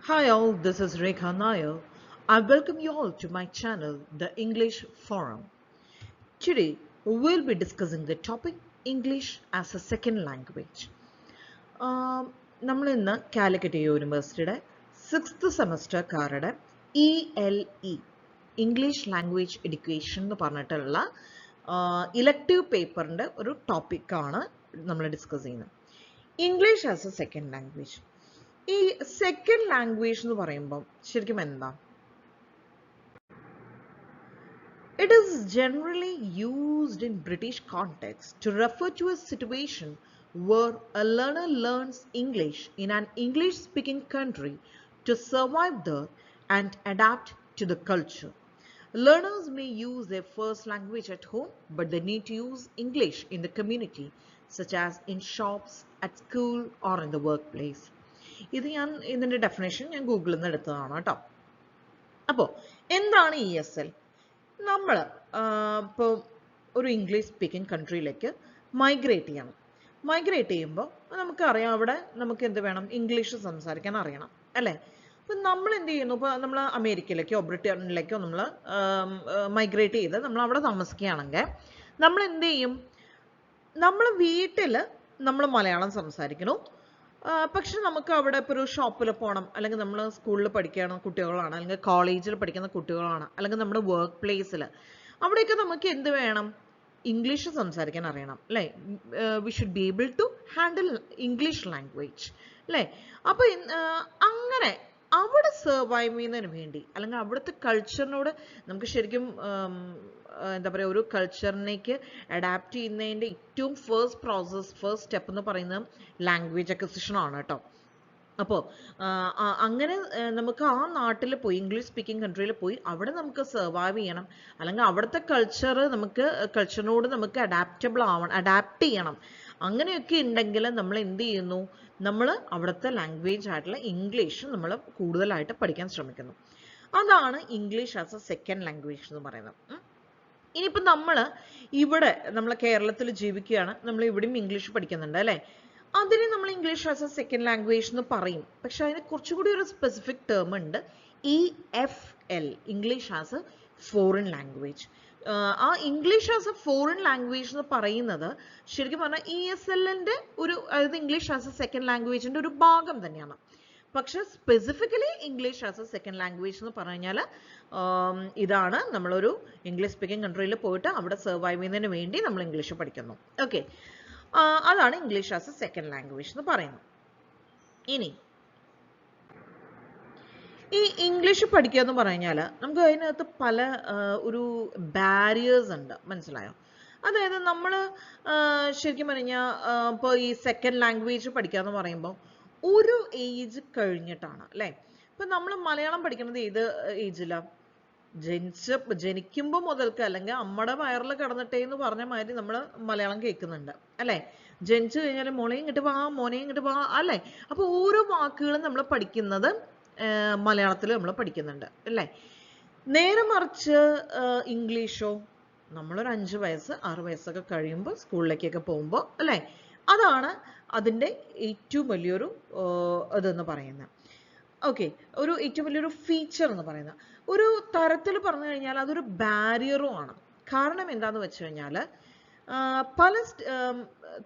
Hi all, this is Rekha Nair. I welcome you all to my channel, The English Forum. Today, we'll be discussing the topic English as a Second Language. നമ്മൾ ഇന്ന് കാലിക്കറ്റ് യൂണിവേഴ്സിറ്റിയുടെ 6th സെമസ്റ്റർക്കാരുടെ ELE English language education എന്ന് പറഞ്ഞിട്ടുള്ള elective പേപ്പറിൻ്റെ ഒരു ടോപ്പിക്കാണ് നമ്മൾ discuss ചെയ്യുന്നത്. English as a second language. ഈ സെക്കൻഡ് ലാംഗ്വേജ് എന്ന് പറയുമ്പോൾ ശരിക്കും എന്താ? It is generally used in British context to refer to a situation where a learner learns English in an English-speaking country to survive there and adapt to the culture. Learners may use their first language at home, but they need to use English in the community, such as in shops, at school, or in the workplace. ഇതിന്റെ definition ഞാൻ ഗൂഗിളിൽ നിന്ന് എടുത്തതാണ് കേട്ടോ. അപ്പോൾ എന്താണ് ESL? നമ്മൾ ഇപ്പോൾ ഒരു ഇംഗ്ലീഷ് സ്പീക്കിംഗ് കൺട്രിയിലേക്ക് മൈഗ്രേറ്റ് ചെയ്യണം. മൈഗ്രേറ്റ് ചെയ്യുമ്പോൾ നമുക്കറിയാം അവിടെ നമുക്ക് എന്ത് വേണം? ഇംഗ്ലീഷ് സംസാരിക്കാൻ അറിയണം അല്ലേ? അപ്പം നമ്മൾ എന്ത് ചെയ്യുന്നു? ഇപ്പോൾ നമ്മൾ അമേരിക്കയിലേക്കോ ബ്രിട്ടനിലേക്കോ നമ്മൾ മൈഗ്രേറ്റ് ചെയ്ത് നമ്മൾ അവിടെ താമസിക്കുകയാണെങ്കിൽ നമ്മൾ എന്ത് ചെയ്യും? നമ്മൾ വീട്ടിൽ നമ്മൾ മലയാളം സംസാരിക്കണം. പക്ഷെ നമുക്ക് അവിടെ ഇപ്പോൾ ഒരു ഷോപ്പിൽ പോകണം, അല്ലെങ്കിൽ നമ്മൾ സ്കൂളിൽ പഠിക്കുന്ന കുട്ടികളാണ്, അല്ലെങ്കിൽ കോളേജിൽ പഠിക്കുന്ന കുട്ടികളാണ്, അല്ലെങ്കിൽ നമ്മുടെ വർക്ക് പ്ലേസിൽ അവിടെയൊക്കെ നമുക്ക് എന്ത് വേണം? ഇംഗ്ലീഷ് സംസാരിക്കാൻ അറിയണം അല്ലേ? We should be able to handle English language അല്ലേ? അപ്പോൾ അങ്ങനെ അവിടെ സർവൈവ് ചെയ്യുന്നതിന് വേണ്ടി, അല്ലെങ്കിൽ അവിടുത്തെ കൾച്ചറിനോട് നമുക്ക് ശരിക്കും എന്താ പറയുക, ഒരു കൾച്ചറിലേക്ക് അഡാപ്റ്റ് ചെയ്യുന്നതിൻ്റെ ഏറ്റവും ഫസ്റ്റ് സ്റ്റെപ്പ് എന്ന് പറയുന്നത് ലാംഗ്വേജ് അക്വിസിഷൻ ആണ് കേട്ടോ. അപ്പോൾ അങ്ങനെ നമുക്ക് ആ നാട്ടിൽ പോയി, ഇംഗ്ലീഷ് സ്പീക്കിംഗ് കൺട്രിയിൽ പോയി അവിടെ നമുക്ക് സർവൈവ് ചെയ്യണം, അല്ലെങ്കിൽ അവിടുത്തെ കൾച്ചറിനോട് നമുക്ക് അഡാപ്റ്റ് ചെയ്യണം. അങ്ങനെയൊക്കെ ഉണ്ടെങ്കിൽ നമ്മൾ എന്ത് ചെയ്യുന്നു? നമ്മൾ അവിടുത്തെ ലാംഗ്വേജ് ആയിട്ടുള്ള ഇംഗ്ലീഷ് നമ്മൾ കൂടുതലായിട്ട് പഠിക്കാൻ ശ്രമിക്കുന്നു. അതാണ് English as a second language എന്ന് പറയുന്നത്. ഇനിയിപ്പോൾ നമ്മൾ കേരളത്തിൽ ജീവിക്കുകയാണ്, നമ്മൾ ഇവിടെയും ഇംഗ്ലീഷ് പഠിക്കുന്നുണ്ട് അല്ലേ? അതിന് നമ്മൾ English as a second language എന്ന് പറയും. പക്ഷെ അതിന് കുറച്ചുകൂടി ഒരു സ്പെസിഫിക് ടേം ഉണ്ട്, EFL, English as a foreign language. ആ English as a foreign language എന്ന് പറയുന്നത് ശരിക്കും പറഞ്ഞാൽ ESLന്റെ അതായത് ഇംഗ്ലീഷ് ആസ് എ സെക്കൻഡ് ലാംഗ്വേജിന്റെ ഒരു ഭാഗം തന്നെയാണ്. പക്ഷെ specifically English as a second language എന്ന് പറഞ്ഞു കഴിഞ്ഞാൽ ഇതാണ്, നമ്മളൊരു ഇംഗ്ലീഷ് സ്പീക്കിംഗ് കൺട്രിയിൽ പോയിട്ട് അവിടെ സർവൈവ് ചെയ്യുന്നതിന് വേണ്ടി നമ്മൾ ഇംഗ്ലീഷ് പഠിക്കുന്നു. ഓക്കെ, അതാണ് English as a second language എന്ന് പറയുന്നത്. ഇനി ഈ ഇംഗ്ലീഷ് പഠിക്കുക എന്ന് പറഞ്ഞാൽ നമുക്ക് അതിനകത്ത് പല ഒരു ബാരിയേഴ്സ് ഉണ്ട്, മനസ്സിലായോ? അതായത് നമ്മൾ ശരിക്കും പറഞ്ഞാൽ ഇപ്പോൾ ഈ സെക്കൻഡ് ലാംഗ്വേജ് പഠിക്കുക എന്ന് പറയുമ്പോൾ ഒരു ഏജ് കഴിഞ്ഞിട്ടാണ് അല്ലേ? ഇപ്പം നമ്മൾ മലയാളം പഠിക്കുന്നത് ഏത് ഏജിലാണ്? ജനിക്കുമ്പോൾ മുതൽക്ക്, അല്ലെങ്കിൽ അമ്മയുടെ വയറിൽ കിടന്നിട്ടേ എന്ന് പറഞ്ഞ മാതിരി നമ്മൾ മലയാളം കേൾക്കുന്നുണ്ട് അല്ലേ? ജനിച്ചു കഴിഞ്ഞാൽ മോളെയും ഇങ്ങോട്ട് വാ, മോനെയും ഇങ്ങോട്ട് വാ അല്ലേ? അപ്പോൾ ഓരോ വാക്കുകളും നമ്മൾ പഠിക്കുന്നത് മലയാളത്തിൽ നമ്മൾ പഠിക്കുന്നുണ്ട് അല്ലേ? നേരെ മറിച്ച് ഇംഗ്ലീഷോ നമ്മളൊരു 5 വയസ്സ് 6 വയസ്സൊക്കെ കഴിയുമ്പോൾ സ്കൂളിലേക്കൊക്കെ പോകുമ്പോൾ അല്ലേ? അതാണ് അതിൻ്റെ ഏറ്റവും വലിയൊരു ഇതെന്ന് പറയുന്നത്. ഓക്കെ, ഏറ്റവും വലിയൊരു ഫീച്ചർ എന്ന് പറയുന്നത്. ഒരു തരത്തിൽ പറഞ്ഞു കഴിഞ്ഞാൽ അതൊരു ബാരിയറും ആണ്. കാരണം എന്താണെന്ന് വെച്ച് കഴിഞ്ഞാൽ പല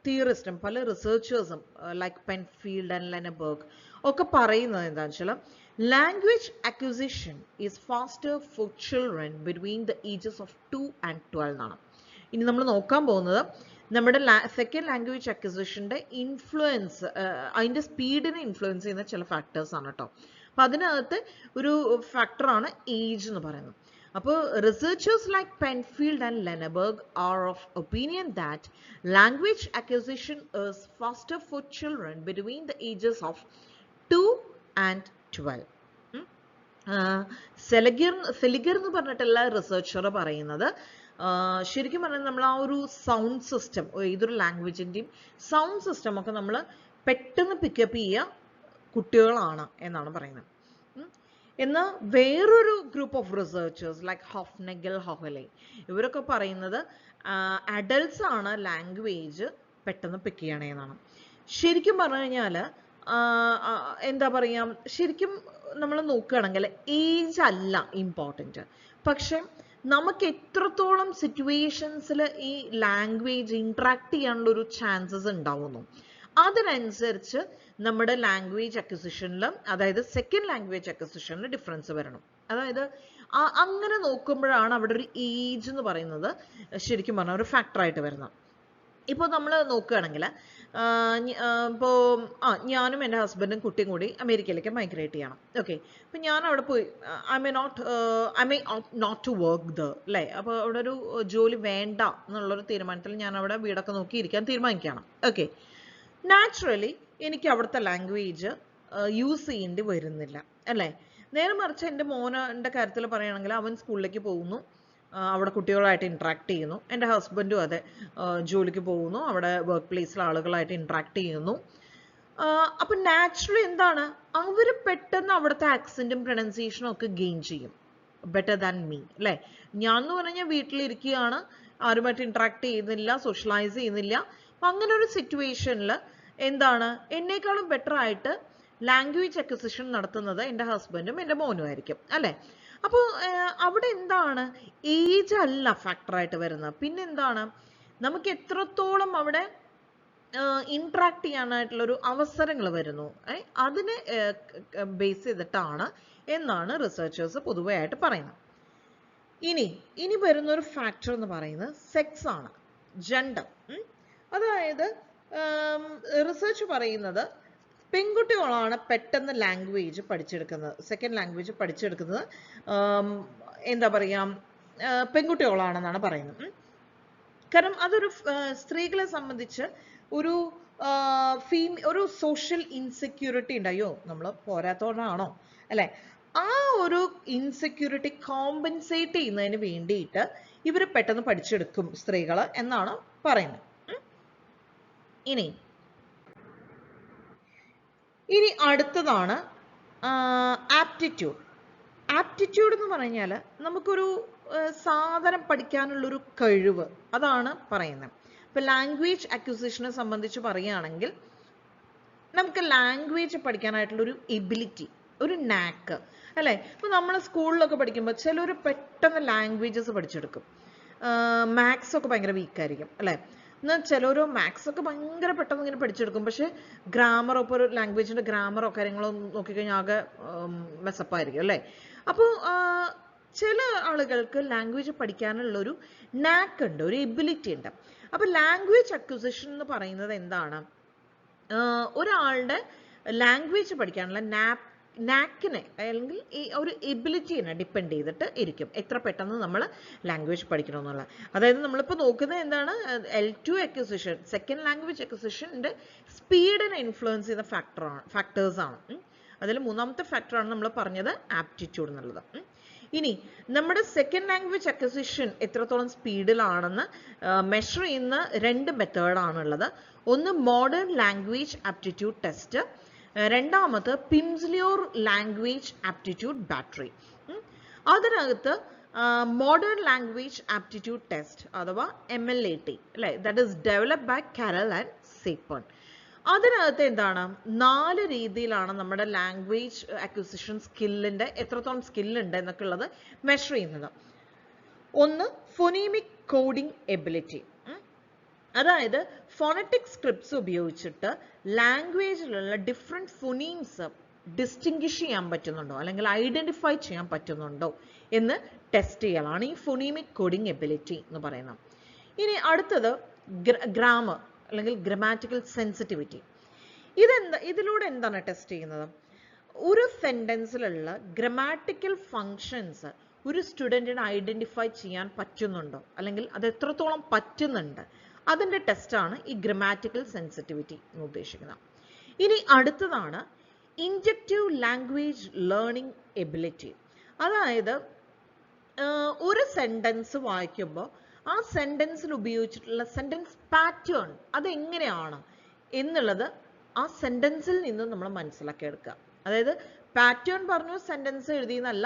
തിയറിസ്റ്റും പല റിസർച്ചേഴ്സും ലൈക്ക് പെൻഫീൽഡ് ആൻഡ് ലെനബർഗ് ഒക്കെ പറയുന്നത് എന്താണെന്ന് വെച്ചാൽ language acquisition is faster for children between the ages of 2 and 12 എന്നാണ്. ഇനി നമ്മൾ നോക്കാൻ പോകുന്നത് നമ്മുടെ സെക്കൻഡ് ലാംഗ്വേജ് അക്വിസിഷൻ്റെ ഇൻഫ്ലുവൻസ്, അതിൻ്റെ സ്പീഡിനെ ഇൻഫ്ലുവൻസ് ചെയ്യുന്ന ചില ഫാക്ടേഴ്സാണ് കേട്ടോ. അപ്പം അതിനകത്ത് ഒരു ഫാക്ടറാണ് ഏജ് എന്ന് പറയുന്നത്. അപ്പോൾ researchers like Penfield and Lenneberg are of opinion that language acquisition is faster for children between the ages of 2 and 12. Seliger എന്ന് പറഞ്ഞിട്ടുള്ള റിസർച്ചർ പറയുന്നത് ശരിക്കും പറഞ്ഞാൽ നമ്മൾ ആ ഒരു സൗണ്ട് സിസ്റ്റം, ഏതൊരു ലാംഗ്വേജിൻ്റെയും സൗണ്ട് സിസ്റ്റം ഒക്കെ നമ്മൾ പെട്ടെന്ന് പിക്കപ്പ് ചെയ്യുക കുട്ടികളാണ് എന്നാണ് പറയുന്നത്. എന്നാൽ വേറൊരു ഗ്രൂപ്പ് ഓഫ് റിസർച്ചേഴ്സ് ലൈക്ക് ഹോഫ്നെഗൽ, ഹൊഹലെ ഇവരൊക്കെ പറയുന്നത് അഡൽട്സ് ആണ് ലാംഗ്വേജ് പെട്ടെന്ന് പിക്ക് ചെയ്യണേ എന്നാണ്. ശരിക്കും പറഞ്ഞു കഴിഞ്ഞാൽ എന്താ പറയുക, ശരിക്കും നമ്മൾ നോക്കുകയാണെങ്കിൽ ഏജ് അല്ല ഇമ്പോർട്ടൻറ്റ്, പക്ഷെ നമുക്ക് എത്രത്തോളം സിറ്റുവേഷൻസിൽ ഈ ലാംഗ്വേജ് ഇൻട്രാക്ട് ചെയ്യാനുള്ള ഒരു ചാൻസസ് ഉണ്ടാവുന്നു, അതിനനുസരിച്ച് നമ്മുടെ ലാംഗ്വേജ് അക്വിസിഷനിൽ, അതായത് സെക്കൻഡ് ലാംഗ്വേജ് അക്വിസിഷനിൽ ഡിഫറൻസ് വരണം. അതായത് അങ്ങനെ നോക്കുമ്പോഴാണ് അവിടെ ഒരു ഏജ് എന്ന് പറയുന്നത് ശരിക്കും പറഞ്ഞാൽ ഒരു ഫാക്ടറായിട്ട് വരുന്നത്. ഇപ്പോൾ നമ്മൾ നോക്കുകയാണെങ്കിൽ ഇപ്പോൾ ഞാനും എൻ്റെ ഹസ്ബൻഡും കുട്ടിയും കൂടി അമേരിക്കയിലേക്ക് മൈഗ്രേറ്റ് ചെയ്യണം. ഓക്കെ, അപ്പം ഞാൻ അവിടെ പോയി I may not to work the, അല്ലേ? അപ്പോൾ അവിടെ ഒരു ജോലി വേണ്ട എന്നുള്ളൊരു തീരുമാനത്തിൽ ഞാൻ അവിടെ വീടൊക്കെ നോക്കി ഇരിക്കാൻ തീരുമാനിക്കുകയാണ്. ഓക്കെ, നാച്ചുറലി എനിക്ക് അവിടുത്തെ ലാംഗ്വേജ് യൂസ് ചെയ്യേണ്ടി വരുന്നില്ല, അല്ലേ? നേരെ മറിച്ച് എൻ്റെ മോൻ്റെ കാര്യത്തിൽ പറയുകയാണെങ്കിൽ അവൻ സ്കൂളിലേക്ക് പോകുന്നു, അവിടെ കുട്ടികളായിട്ട് ഇൻട്രാക്ട് ചെയ്യുന്നു. എൻ്റെ ഹസ്ബൻഡും അതെ, ജോലിക്ക് പോകുന്നു, അവിടെ വർക്ക് പ്ലേസിൽ ആളുകളായിട്ട് ഇൻട്രാക്ട് ചെയ്യുന്നു. അപ്പം നാച്ചുറലി എന്താണ്, അവർ പെട്ടെന്ന് അവിടുത്തെ ആക്സെൻറ്റും പ്രൊനൗൺസിയേഷനും ഒക്കെ ഗെയിൻ ചെയ്യും ബെറ്റർ ദാൻ മീ, അല്ലേ? ഞാൻ എന്ന് പറഞ്ഞാൽ വീട്ടിലിരിക്കുകയാണ്, ആരുമായിട്ട് ഇൻട്രാക്ട് ചെയ്യുന്നില്ല, സോഷ്യലൈസ് ചെയ്യുന്നില്ല. അപ്പം അങ്ങനെ ഒരു സിറ്റുവേഷനിൽ എന്താണ്, എന്നേക്കാളും ബെറ്റർ ആയിട്ട് ലാംഗ്വേജ് അക്വിസിഷൻ നടത്തുന്നത് എൻ്റെ ഹസ്ബൻഡും എൻ്റെ മോനും ആയിരിക്കും, അല്ലേ? അപ്പോൾ അവിടെ എന്താണ്, ഏജ് അല്ല ഫാക്ടറായിട്ട് വരുന്നത്. പിന്നെന്താണ്, നമുക്ക് എത്രത്തോളം അവിടെ ഇൻട്രാക്ട് ചെയ്യാനായിട്ടുള്ളൊരു അവസരങ്ങൾ വരുന്നു, അതിനെ ബേസ് ചെയ്തിട്ടാണ് എന്നാണ് റിസർച്ചേഴ്സ് പൊതുവെയായിട്ട് പറയുന്നത്. ഇനി വരുന്നൊരു ഫാക്ടർ എന്ന് പറയുന്നത് സെക്സ് ആണ്, ജെൻഡർ. അതായത് റിസർച്ച് പറയുന്നത് പെൺകുട്ടികളാണ് പെട്ടെന്ന് ലാംഗ്വേജ് പഠിച്ചെടുക്കുന്നത്, സെക്കൻഡ് ലാംഗ്വേജ് പഠിച്ചെടുക്കുന്നത് എന്താ പറയുക, പെൺകുട്ടികളാണെന്നാണ് പറയുന്നത്. കാരണം അതൊരു സ്ത്രീകളെ സംബന്ധിച്ച് ഒരു സോഷ്യൽ ഇൻസെക്യൂരിറ്റി ഉണ്ടായോ, നമ്മൾ പോരാത്തോടാണോ, അല്ലെ? ആ ഒരു ഇൻസെക്യൂരിറ്റി കോമ്പൻസേറ്റ് ചെയ്യുന്നതിന് വേണ്ടിയിട്ട് ഇവർ പെട്ടെന്ന് പഠിച്ചെടുക്കും സ്ത്രീകൾ എന്നാണ് പറയുന്നത്. ഇനി അടുത്തതാണ് ആപ്റ്റിറ്റ്യൂഡ്. ആപ്റ്റിറ്റ്യൂഡ് എന്ന് പറഞ്ഞാൽ നമുക്കൊരു സാധനം പഠിക്കാനുള്ളൊരു കഴിവ്, അതാണ് പറയുന്നത്. ഇപ്പം ലാംഗ്വേജ് അക്വിസിഷനെ സംബന്ധിച്ച് പറയുകയാണെങ്കിൽ നമുക്ക് ലാംഗ്വേജ് പഠിക്കാനായിട്ടുള്ളൊരു എബിലിറ്റി, ഒരു നാക്ക്, അല്ലേ? ഇപ്പം നമ്മൾ സ്കൂളിലൊക്കെ പഠിക്കുമ്പോൾ ചിലർ പെട്ടെന്ന് ലാംഗ്വേജസ് പഠിച്ചെടുക്കും, മാത്സ് ഒക്കെ ഭയങ്കര വീക്കായിരിക്കും, അല്ലേ? എന്നാൽ ചിലർ മാത്സ് ഒക്കെ ഭയങ്കര പെട്ടെന്ന് ഇങ്ങനെ പഠിച്ചെടുക്കും, പക്ഷെ ഗ്രാമറോ, ഇപ്പോൾ ഒരു ലാംഗ്വേജിൻ്റെ ഗ്രാമറോ കാര്യങ്ങളോ നോക്കിക്കഴിഞ്ഞാൽ ആകെ മെസ്സപ്പായിരിക്കും, അല്ലേ? അപ്പോൾ ചില ആളുകൾക്ക് ലാംഗ്വേജ് പഠിക്കാനുള്ളൊരു നാക്ക് ഉണ്ട്, ഒരു എബിലിറ്റി ഉണ്ട്. അപ്പോൾ ലാംഗ്വേജ് അക്വിസിഷൻ എന്ന് പറയുന്നത് എന്താണ്, ഒരാളുടെ ലാംഗ്വേജ് പഠിക്കാനുള്ള നാക്കിനെ അല്ലെങ്കിൽ ഈ ഒരു എബിലിറ്റിനെ ഡിപ്പെൻഡ് ചെയ്തിട്ട് ഇരിക്കും എത്ര പെട്ടെന്ന് നമ്മൾ ലാംഗ്വേജ് പഠിക്കണമെന്നുള്ളത്. അതായത് നമ്മളിപ്പോൾ നോക്കുന്നത് എന്താണ്, L2 അക്വിസിഷൻ, സെക്കൻഡ് ലാംഗ്വേജ് അക്വിസിഷൻ്റെ സ്പീഡിനെ ഇൻഫ്ലുവൻസ് ചെയ്യുന്ന ഫാക്ടേഴ്സാണ്. അതിൽ മൂന്നാമത്തെ ഫാക്ടറാണ് നമ്മൾ പറഞ്ഞത് ആപ്റ്റിറ്റ്യൂഡ് എന്നുള്ളത്. ഇനി നമ്മുടെ സെക്കൻഡ് ലാംഗ്വേജ് അക്വിസിഷൻ എത്രത്തോളം സ്പീഡിലാണെന്ന് മെഷർ ചെയ്യുന്ന 2 മെത്തേഡാണുള്ളത്. ഒന്ന് മോഡേൺ ലാംഗ്വേജ് ആപ്റ്റിറ്റ്യൂഡ് ടെസ്റ്റ്, രണ്ടാമത് പിംസ്ലിയോർ ലാംഗ്വേജ് ആപ്റ്റിറ്റ്യൂഡ് ബാറ്ററി. അതിനകത്ത് മോഡേൺ ലാംഗ്വേജ് ആപ്റ്റിറ്റ്യൂഡ് ടെസ്റ്റ് അഥവാ MLAT, അല്ലേ? That is developed by Carroll and Sapon. അതിനകത്ത് എന്താണ്, 4 രീതിയിലാണ് നമ്മുടെ ലാംഗ്വേജ് അക്വിസിഷൻ സ്കില്ലിൻ്റെ എത്രത്തോളം സ്കില്ലുണ്ട് എന്നൊക്കെ ഉള്ളത് മെഷർ ചെയ്യുന്നത്. ഒന്ന് ഫോണീമിക് കോഡിംഗ് എബിലിറ്റി, അതായത് ഫോണറ്റിക് സ്ക്രിപ്റ്റ്സ് ഉപയോഗിച്ചിട്ട് ലാംഗ്വേജിലുള്ള ഡിഫറെൻറ്റ് ഫൊനീംസ് ഡിസ്റ്റിങ്വിഷ് ചെയ്യാൻ പറ്റുന്നുണ്ടോ അല്ലെങ്കിൽ ഐഡൻറ്റിഫൈ ചെയ്യാൻ പറ്റുന്നുണ്ടോ എന്ന് ടെസ്റ്റ് ചെയ്യലാണ് ഈ ഫോണീമിക് കോഡിംഗ് എബിലിറ്റി എന്ന് പറയുന്നത്. ഇനി അടുത്തത് ഗ്രാമർ അല്ലെങ്കിൽ ഗ്രമാറ്റിക്കൽ സെൻസിറ്റിവിറ്റി. ഇതിലൂടെ എന്താണ് ടെസ്റ്റ് ചെയ്യുന്നത്, ഒരു സെൻറ്റൻസിലുള്ള ഗ്രമാറ്റിക്കൽ ഫങ്ഷൻസ് ഒരു സ്റ്റുഡൻറ്റിന് ഐഡൻറ്റിഫൈ ചെയ്യാൻ പറ്റുന്നുണ്ടോ അല്ലെങ്കിൽ അത് എത്രത്തോളം പറ്റുന്നുണ്ട്, അതിൻ്റെ ടെസ്റ്റാണ് ഈ ഗ്രമാറ്റിക്കൽ സെൻസിറ്റിവിറ്റി എന്ന് ഉദ്ദേശിക്കുന്നത്. ഇനി അടുത്തതാണ് ഇൻജക്റ്റീവ് ലാംഗ്വേജ് ലേണിംഗ് എബിലിറ്റി. അതായത് ഒരു സെൻറ്റൻസ് വായിക്കുമ്പോൾ ആ സെൻറ്റൻസിൽ ഉപയോഗിച്ചിട്ടുള്ള സെൻറ്റൻസ് പാറ്റേൺ അതെങ്ങനെയാണ് എന്നുള്ളത് ആ സെൻറ്റൻസിൽ നിന്ന് നമ്മൾ മനസ്സിലാക്കിയെടുക്കുക. അതായത് പാറ്റേൺ പറഞ്ഞു സെൻറ്റൻസ് എഴുതിയെന്നല്ല,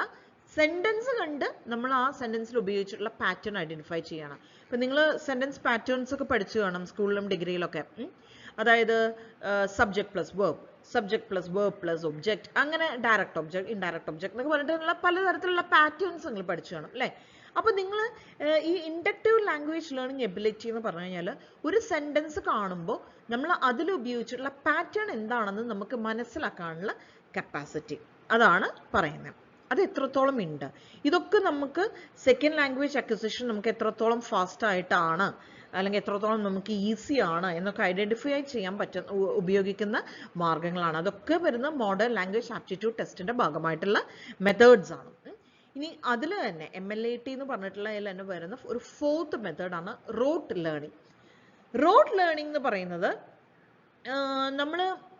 സെൻറ്റൻസ് കണ്ട് നമ്മൾ ആ സെൻറ്റൻസിൽ ഉപയോഗിച്ചിട്ടുള്ള പാറ്റേൺ ഐഡൻറ്റിഫൈ ചെയ്യണം. ഇപ്പം നിങ്ങൾ സെൻറ്റൻസ് പാറ്റേൺസ് ഒക്കെ പഠിച്ചു കാണും സ്കൂളിലും ഡിഗ്രിയിലൊക്കെ. അതായത് subject plus verb, subject plus verb plus object, അങ്ങനെ ഡയറക്റ്റ് ഒബ്ജക്ട് ഇൻഡയറക്റ്റ് ഒബ്ജക്ട് എന്നൊക്കെ പറഞ്ഞിട്ടുള്ള പലതരത്തിലുള്ള പാറ്റേൺസ് നിങ്ങൾ പഠിച്ചു കാണും അല്ലേ. അപ്പോൾ നിങ്ങൾ ഈ ഇൻഡക്റ്റീവ് ലാംഗ്വേജ് ലേണിംഗ് എബിലിറ്റി എന്ന് പറഞ്ഞു കഴിഞ്ഞാൽ ഒരു സെൻറ്റൻസ് കാണുമ്പോൾ നമ്മൾ അതിൽ ഉപയോഗിച്ചിട്ടുള്ള പാറ്റേൺ എന്താണെന്ന് നമുക്ക് മനസ്സിലാക്കാനുള്ള കപ്പാസിറ്റി, അതാണ് പറയുന്നത്. അത് എത്രത്തോളം ഉണ്ട്, ഇതൊക്കെ നമുക്ക് സെക്കൻഡ് ലാംഗ്വേജ് അക്വിസിഷൻ നമുക്ക് എത്രത്തോളം ഫാസ്റ്റ് ആയിട്ടാണ് അല്ലെങ്കിൽ എത്രത്തോളം നമുക്ക് ഈസി ആണ് എന്നൊക്കെ ഐഡൻറ്റിഫൈ ചെയ്യാൻ ഉപയോഗിക്കുന്ന മാർഗങ്ങളാണ്. അതൊക്കെ വരുന്ന മോഡേൺ ലാംഗ്വേജ് ആപ്റ്റിറ്റ്യൂഡ് ടെസ്റ്റിൻ്റെ ഭാഗമായിട്ടുള്ള മെത്തേഡ്സ് ആണ്. ഇനി അതിൽ തന്നെ MLAT എന്ന് പറഞ്ഞിട്ടുള്ളതിൽ തന്നെ വരുന്ന ഒരു 4th മെത്തേഡാണ് റോട്ട് ലേണിംഗ്. റോട്ട് ലേണിംഗ് എന്ന് പറയുന്നത് നമ്മൾ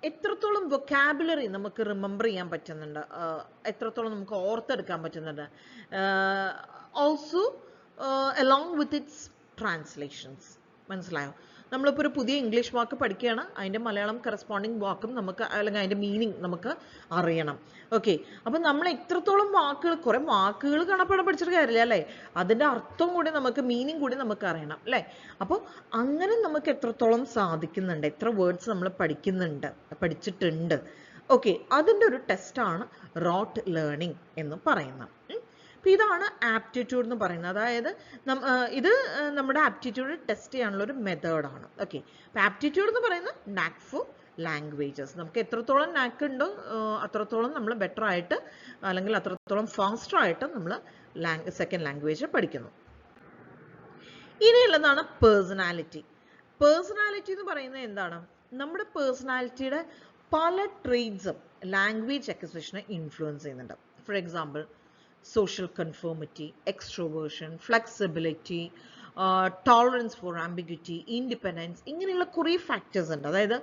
എത്രത്തോളം വൊക്കാബുലറി നമുക്ക് റിമെമ്പർ ചെയ്യാൻ പറ്റുന്നുണ്ട്, എത്രത്തോളം നമുക്ക് ഓർത്തെടുക്കാൻ പറ്റുന്നുണ്ട്, also along with its translations. മനസ്സിലായോ? നമ്മളിപ്പോൾ ഒരു പുതിയ ഇംഗ്ലീഷ് വാക്ക് പഠിക്കുകയാണ്, അതിൻ്റെ മലയാളം കറസ്പോണ്ടിങ് വാക്കും നമുക്ക് അല്ലെങ്കിൽ അതിൻ്റെ മീനിങ് നമുക്ക് അറിയണം. ഓക്കെ, അപ്പം നമ്മൾ എത്രത്തോളം വാക്കുകൾ, കുറേ വാക്കുകൾ കാണപ്പെടാൻ പഠിച്ചിട്ട് കാര്യമില്ല അല്ലേ, അതിൻ്റെ അർത്ഥം കൂടി നമുക്ക്, മീനിങ് കൂടി നമുക്ക് അറിയണം അല്ലേ. അപ്പോൾ അങ്ങനെ നമുക്ക് എത്രത്തോളം സാധിക്കുന്നുണ്ട്, എത്ര വേർഡ്സ് നമ്മൾ പഠിച്ചിട്ടുണ്ട്. ഓക്കെ, അതിൻ്റെ ഒരു ടെസ്റ്റാണ് റോട്ട് ലേണിംഗ് എന്ന് പറയുന്നത്. അപ്പോൾ ഇതാണ് ആപ്റ്റിറ്റ്യൂഡ് എന്ന് പറയുന്നത്. അതായത് ഇത് നമ്മുടെ ആപ്റ്റിറ്റ്യൂഡ് ടെസ്റ്റ് ചെയ്യാനുള്ള ഒരു മെത്തേഡാണ്. ഓക്കെ, അപ്പോൾ ആപ്റ്റിറ്റ്യൂഡ് എന്ന് പറയുന്നത് നാക്ക് ഫോർ ലാംഗ്വേജസ്. നമുക്ക് എത്രത്തോളം നാക്ക് ഉണ്ടോ അത്രത്തോളം നമ്മൾ ബെറ്റർ ആയിട്ട് അല്ലെങ്കിൽ അത്രത്തോളം ഫാസ്റ്റർ ആയിട്ട് നമ്മൾ സെക്കൻഡ് ലാംഗ്വേജ് പഠിക്കുന്നു. ഇനിയുള്ളതാണ് പേഴ്സണാലിറ്റി. പേഴ്സണാലിറ്റി എന്ന് പറയുന്നത് എന്താണ്? നമ്മുടെ പേഴ്സണാലിറ്റിയുടെ പല ട്രെയ്റ്റ്സും ലാംഗ്വേജ് അക്വിസിഷനെ ഇൻഫ്ലുവൻസ് ചെയ്യുന്നുണ്ട്. For example, social conformity, extroversion, flexibility, tolerance for ambiguity, independence, ഇങ്ങനെയുള്ള കുറേ ഫാക്ടേഴ്സ് ഉണ്ട്. അതായത്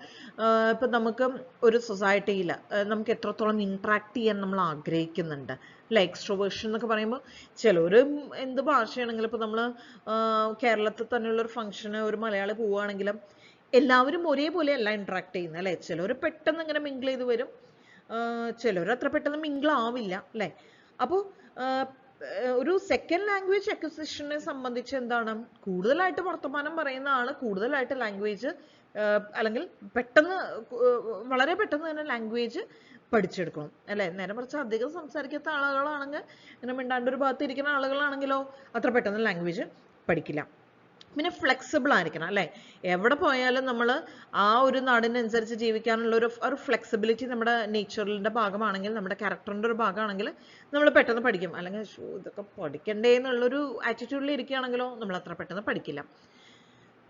ഇപ്പം നമുക്ക് ഒരു സൊസൈറ്റിയിൽ നമുക്ക് എത്രത്തോളം ഇൻട്രാക്ട് ചെയ്യാൻ നമ്മൾ ആഗ്രഹിക്കുന്നുണ്ട് അല്ലെ. എക്സ്ട്രോവേർഷൻ എന്നൊക്കെ പറയുമ്പോൾ ചിലർ എന്ത് ഭാഷയാണെങ്കിലും, ഇപ്പോൾ നമ്മൾ കേരളത്തിൽ തന്നെയുള്ളൊരു ഫംഗ്ഷന് ഒരു മലയാളി പോവുകയാണെങ്കിലും എല്ലാവരും ഒരേപോലെ അല്ല ഇൻട്രാക്ട് ചെയ്യുന്നത് അല്ലേ. ചിലർ പെട്ടെന്ന് ഇങ്ങനെ മിങ്കിൾ ചെയ്ത് വരും, ചിലർ അത്ര പെട്ടെന്ന് മിങ്കിൾ ആവില്ല അല്ലേ. അപ്പോൾ ഒരു സെക്കൻഡ് ലാംഗ്വേജ് അക്വിസിഷനെ സംബന്ധിച്ച് എന്താണ്, കൂടുതലായിട്ട് വർത്തമാനം പറയുന്ന ആൾ കൂടുതലായിട്ട് ലാംഗ്വേജ് അല്ലെങ്കിൽ വളരെ പെട്ടെന്ന് തന്നെ ലാംഗ്വേജ് പഠിച്ചെടുക്കണം അല്ലേ. നേരെ മറിച്ച് അധികം സംസാരിക്കാത്ത ആളുകളാണെങ്കിൽ, ഇങ്ങനെ മിണ്ടാണ്ട് ഒരു ഭാഗത്ത് ഇരിക്കുന്ന ആളുകളാണെങ്കിലോ അത്ര പെട്ടെന്ന് ലാംഗ്വേജ് പഠിക്കില്ല. പിന്നെ ഫ്ലെക്സിബിൾ ആയിരിക്കണം അല്ലേ. എവിടെ പോയാലും നമ്മൾ ആ ഒരു നാടിനനുസരിച്ച് ജീവിക്കാനുള്ള ഒരു ഫ്ലെക്സിബിലിറ്റി നമ്മുടെ നേച്ചറിൻ്റെ ഭാഗമാണെങ്കിൽ, നമ്മുടെ ക്യാരക്ടറിൻ്റെ ഒരു ഭാഗമാണെങ്കിൽ നമ്മൾ പെട്ടെന്ന് പഠിക്കും. അല്ലെങ്കിൽ ഇതൊക്കെ പഠിക്കണ്ടേ എന്നുള്ളൊരു ആറ്റിറ്റ്യൂഡിൽ ഇരിക്കുകയാണെങ്കിലോ നമ്മൾ അത്ര പെട്ടെന്ന് പഠിക്കില്ല.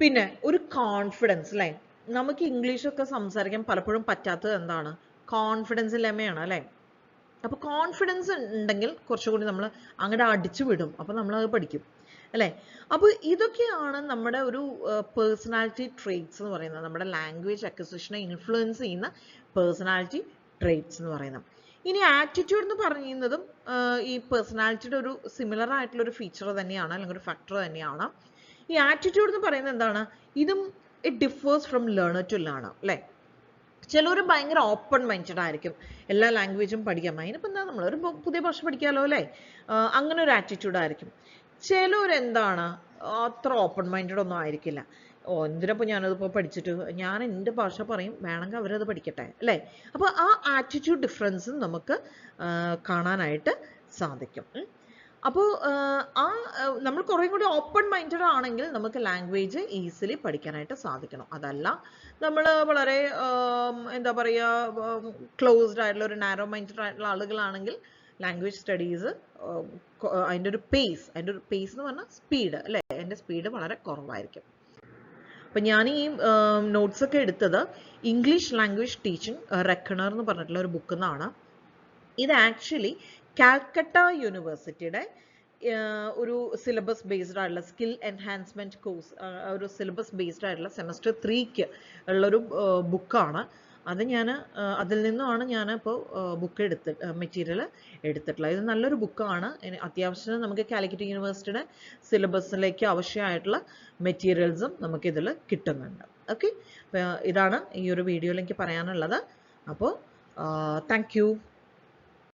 പിന്നെ ഒരു കോൺഫിഡൻസ് അല്ലേ. നമുക്ക് ഇംഗ്ലീഷൊക്കെ സംസാരിക്കാൻ പലപ്പോഴും പറ്റാത്തത് എന്താണ്? കോൺഫിഡൻസ് ഇല്ലായ്മയാണ് അല്ലേ. അപ്പോൾ കോൺഫിഡൻസ് ഉണ്ടെങ്കിൽ കുറച്ചുകൂടി നമ്മൾ അങ്ങോട്ട് അടിച്ചു വിടും, അപ്പോൾ നമ്മളത് പഠിക്കും അല്ലേ. അപ്പോൾ ഇതൊക്കെയാണ് നമ്മുടെ ഒരു പേഴ്സണാലിറ്റി ട്രെയ്റ്റ്സ് എന്ന് പറയുന്നത്, നമ്മുടെ ലാംഗ്വേജ് അക്വിസിഷനെ ഇൻഫ്ലുവൻസ് ചെയ്യുന്ന പേഴ്സണാലിറ്റി ട്രെയ്റ്റ്സ് എന്ന് പറയുന്നത്. ഇനി ആറ്റിറ്റ്യൂഡ് എന്ന് പറയുന്നതും ഈ പേഴ്സണാലിറ്റിയുടെ ഒരു സിമിലർ ആയിട്ടുള്ള ഒരു ഫീച്ചർ തന്നെയാണ്, അല്ലെങ്കിൽ ഒരു ഫാക്ടർ തന്നെയാണ്. ഈ ആറ്റിറ്റ്യൂഡ് എന്ന് പറയുന്നത് എന്താണ്? ഇതും it differs from learner to learner അല്ലേ. ചിലർ ഭയങ്കര ഓപ്പൺ മൈൻഡഡ് ആയിരിക്കും, എല്ലാ ലാംഗ്വേജും പഠിക്കാം, അതിനിപ്പോൾ എന്താ നമ്മളൊരു പുതിയ ഭാഷ പഠിക്കാമല്ലോ അല്ലേ, അങ്ങനെ ഒരു ആറ്റിറ്റ്യൂഡ് ആയിരിക്കും. ചിലരെന്താണ് അത്ര ഓപ്പൺ മൈൻഡഡ് ഒന്നും ആയിരിക്കില്ല. എന്തിനപ്പോൾ ഞാനതിപ്പോൾ പഠിച്ചിട്ട്, ഞാൻ എൻ്റെ ഭാഷ പറയും, വേണമെങ്കിൽ അവരത് പഠിക്കട്ടെ അല്ലേ. അപ്പോൾ ആ ആറ്റിറ്റ്യൂഡ് ഡിഫറൻസും നമുക്ക് കാണാനായിട്ട് സാധിക്കും. അപ്പോൾ നമ്മൾ കുറേ കൂടി ഓപ്പൺ മൈൻഡഡ് ആണെങ്കിൽ നമുക്ക് ലാംഗ്വേജ് ഈസിലി പഠിക്കാനായിട്ട് സാധിക്കണം. അതല്ല നമ്മൾ വളരെ എന്താ പറയുക, ക്ലോസ്ഡ് ആയിട്ടുള്ള ഒരു നാരോ മൈൻഡഡ് ആയിട്ടുള്ള ആളുകളാണെങ്കിൽ ലാംഗ്വേജ് സ്റ്റഡീസ് അതിൻ്റെ ഒരു പേസ് എന്ന് പറഞ്ഞാൽ സ്പീഡ് അല്ലേ, അതിൻ്റെ സ്പീഡ് വളരെ കുറവായിരിക്കും. അപ്പം ഞാൻ ഈ നോട്ട്സൊക്കെ എടുത്തത് ഇംഗ്ലീഷ് ലാംഗ്വേജ് ടീച്ചിങ് റെക്കണർ എന്ന് പറഞ്ഞിട്ടുള്ള ഒരു ബുക്കിൽ നിന്നാണ്. ഇത് ആക്ച്വലി കാൽക്കട്ട യൂണിവേഴ്സിറ്റിയുടെ ഒരു സിലബസ് ബേസ്ഡ് ആയിട്ടുള്ള സ്കിൽ എൻഹാൻസ്മെൻറ്റ് കോഴ്സ്, ഒരു സിലബസ് ബേസ്ഡ് ആയിട്ടുള്ള സെമസ്റ്റർ 3ക്ക് ഉള്ളൊരു ബുക്കാണ്. അത് അതിൽ നിന്നുമാണ് ഞാനിപ്പോൾ മെറ്റീരിയൽ എടുത്തിട്ടുള്ളത്. ഇത് നല്ലൊരു ബുക്കാണ്. അത്യാവശ്യം നമുക്ക് കാലിക്കറ്റ് യൂണിവേഴ്സിറ്റിയുടെ സിലബസിലേക്ക് ആവശ്യമായിട്ടുള്ള മെറ്റീരിയൽസും നമുക്കിതിൽ കിട്ടുന്നുണ്ട്. ഓക്കെ, ഇതാണ് ഈ ഒരു വീഡിയോയിൽ എനിക്ക് പറയാനുള്ളത്. അപ്പോൾ താങ്ക് യു.